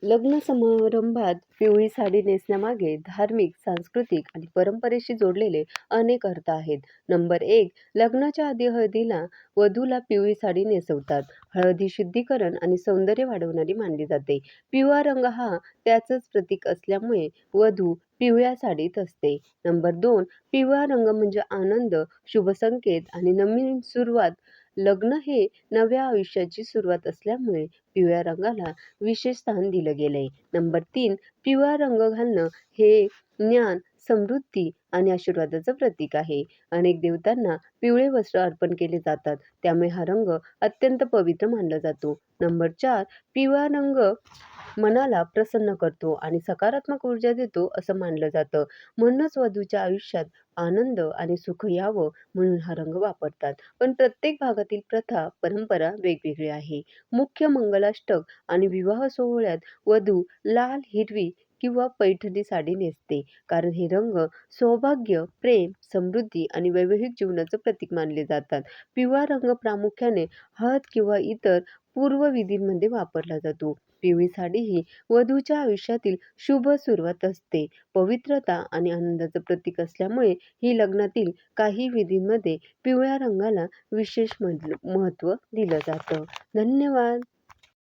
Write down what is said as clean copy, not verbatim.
लग्न समारंभात पिवळी साडी नेसण्यामागे धार्मिक, सांस्कृतिक आणि परंपरेशी जोडलेले अनेक अर्थ आहेत. नंबर 1. लग्नाच्या आधी हळदीला वधूला पिवळी साडी नेसवतात. हळद ही शुद्धीकरण आणि सौंदर्य वाढवणारी मानली जाते. पिवळा रंग हा त्याचंच प्रतीक असल्यामुळे वधू पिवळ्या साडीत असते. नंबर 2. पिवळा रंग म्हणजे आनंद, शुभ संकेत आणि नवीन सुरुवात. लग्न हे नव्या आयुष्याची सुरुवात असल्यामुळे पिवळ्या रंगाला विशेष स्थान दिलं गेलंय. नंबर 3. पिवळा रंग घालणं हे ज्ञान, समृद्धी आणि आशीर्वादाचं प्रतीक आहे. अनेक देवतांना पिवळे वस्त्र अर्पण केले जातात. त्यामुळे हा रंग अत्यंत पवित्र मानला जातो. नंबर 4. पिवळा रंग मनाला प्रसन्न करतो आणि सकारात्मक ऊर्जा देतो असं मानलं जातं. म्हणूनच वधूच्या आयुष्यात आनंद आणि सुख यावं म्हणून हा रंग वापरतात. पण प्रत्येक भागातील प्रथा, परंपरा वेगवेगळी आहे. मुख्य मंगलाष्टक आणि विवाह सोहळ्यात वधू लाल, हिरवी किंवा पैठणी साडी नेसते. कारण हे रंग सौभाग्य, प्रेम, समृद्धी आणि वैवाहिक जीवनाचं प्रतीक मानले जातात. पिवळा रंग प्रामुख्याने हळद किंवा इतर पूर्वविधींमध्ये वापरला जातो. पिवळी साडी ही वधूच्या आयुष्यातील शुभ सुरुवात असते. पवित्रता आणि आनंदाचं प्रतीक असल्यामुळे ही लग्नातील काही विधींमध्ये पिवळ्या रंगाला विशेष महत्त्व दिलं जातं. धन्यवाद.